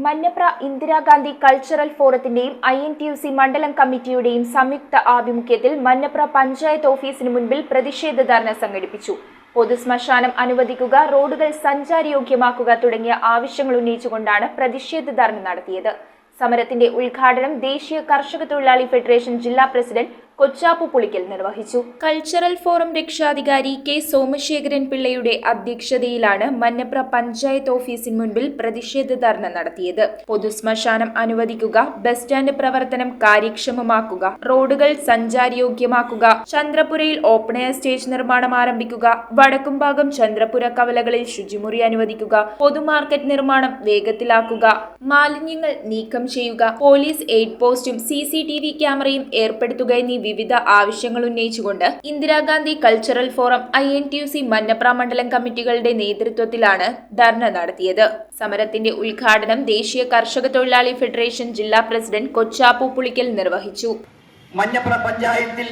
Manjapra Indira Gandhi cultural ഫോറത്തിന്റെയും INTUC മണ്ഡലം കമ്മിറ്റിയുടെയും സംയുക്ത ആഭിമുഖ്യത്തിൽ മഞ്ഞപ്ര പഞ്ചായത്ത് ഓഫീസിന് മുൻപിൽ പ്രതിഷേധ ധർണ സംഘടിപ്പിച്ചു. പൊതുശ്മശാനം അനുവദിക്കുക, റോഡുകൾ സഞ്ചാരയോഗ്യമാക്കുക തുടങ്ങിയ ആവശ്യങ്ങൾ ഉന്നയിച്ചുകൊണ്ടാണ് പ്രതിഷേധ ധർണ നടത്തിയത്. സമരത്തിന്റെ ഉദ്ഘാടനം ദേശീയ കർഷക തൊഴിലാളി ഫെഡറേഷൻ ജില്ലാ പ്രസിഡന്റ് കൊച്ചാപ്പു പുളിക്കൽ നിർവഹിച്ചു. കൾച്ചറൽ ഫോറം രക്ഷാധികാരി K. സോമശേഖരൻ പിള്ളയുടെ അധ്യക്ഷതയിലാണ് മഞ്ഞപ്ര പഞ്ചായത്ത് ഓഫീസിന് മുൻപിൽ പ്രതിഷേധ ധർണ നടത്തിയത്. പൊതുശ്മശാനം അനുവദിക്കുക, ബസ് സ്റ്റാൻഡ് പ്രവർത്തനം കാര്യക്ഷമമാക്കുക, റോഡുകൾ സഞ്ചാരയോഗ്യമാക്കുക, ചന്ദ്രപുരയിൽ ഓപ്പൺ എയർ സ്റ്റേജ് നിർമ്മാണം ആരംഭിക്കുക, വടക്കുംഭാഗം ചന്ദ്രപുര കവലകളിൽ ശുചിമുറി അനുവദിക്കുക, പൊതുമാർക്കറ്റ് നിർമ്മാണം വേഗത്തിലാക്കുക, മാലിന്യങ്ങൾ നീക്കം ചെയ്യുക, പോലീസ് എയ്ഡ് പോസ്റ്റും CCTV ക്യാമറയും ഏർപ്പെടുത്തുക എന്നീ വിവിധ ആവശ്യങ്ങൾ ഉന്നയിച്ചുകൊണ്ട് Indira Gandhi cultural forum INTUC Manjapra മണ്ഡലം കമ്മിറ്റികളുടെ നേതൃത്വത്തിലാണ് ധർണ നടത്തിയത്. സമരത്തിന്റെ ഉദ്ഘാടനം ദേശീയ കർഷക തൊഴിലാളി ഫെഡറേഷൻ ജില്ലാ പ്രസിഡന്റ് കൊച്ചാപ്പു പുളിക്കൽ നിർവഹിച്ചു. മഞ്ഞപ്ര പഞ്ചായത്തിൽ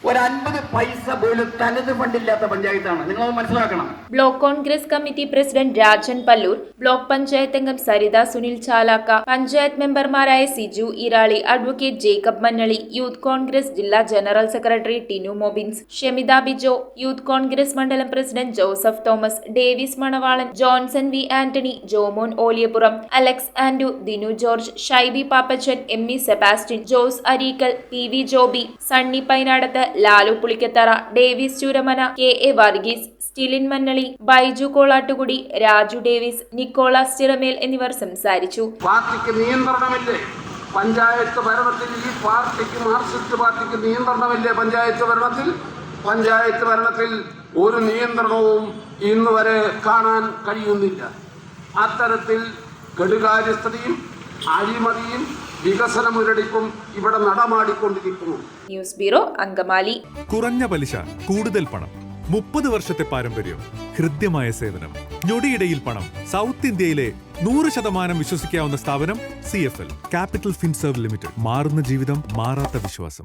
ഒരു 50 പൈസ പോലും തനത് ഫണ്ടില്ലാത്ത പഞ്ചായത്താണ്. നിങ്ങൾ മനസ്സിലാക്കണം. Block Congress committee president Rajan Pallur, block panchayat അംഗം സരിത സുനിൽ ചാലാക്ക, പഞ്ചായത്ത് മെമ്പർമാരായ Siju Irali, advocate Jacob Mannali, youth Congress ജില്ലാ general secretary Tinu Mobins, Shemitha Bijo, youth Congress മണ്ഡലം president Joseph Thomas, Davis Manavalan, Johnson V Antony, Jomon Oliyapuram, Alex Andu, Dinu George, Shaibi Pappachan, ME Sebastian, Jose Areekkal, PV Joby, Sunny Painadath, Lalu Pulikkathara, Davis Chooramana, KA Varghese, Stilin Mannali, Baiju Kolattukudi, Raju Davis, Nicholas Chiramel എന്നിവർ സംസാരിച്ചു. പാർട്ടിക്ക് നിയന്ത്രണമില്ലേ പഞ്ചായത്ത് ഭരണത്തിൽ? ഈ പാർട്ടിക്ക്, മാർക്സിസ്റ്റ് പാർട്ടിക്ക് നിയന്ത്രണമില്ലേ പഞ്ചായത്ത് ഭരണത്തിൽ? പഞ്ചായത്ത് ഭരണത്തിൽ ഒരു നിയന്ത്രണവും ഇന്ന് വരെ കാണാൻ കഴിയുന്നില്ല. അത്തരത്തിൽ കെടുകാര്യസ്ഥതയും അഴിമതിയും വികസന മുരടിപ്പും ഇവിടെ നടമാടിക്കൊണ്ടിരിക്കുന്നു. News bureau, Angamaly. കുറഞ്ഞ പലിശ, കൂടുതൽ പണം, 30 വർഷത്തെ പാരമ്പര്യം, ഹൃദ്യമായ സേവനം, ഞൊടിയിടയിൽ പണം. സൗത്ത് ഇന്ത്യയിലെ 100% വിശ്വസിക്കാവുന്ന സ്ഥാപനം CFL ക്യാപിറ്റൽ ഫിൻസർവ് ലിമിറ്റഡ്. മാറുന്ന ജീവിതം, മാറാത്ത വിശ്വാസം.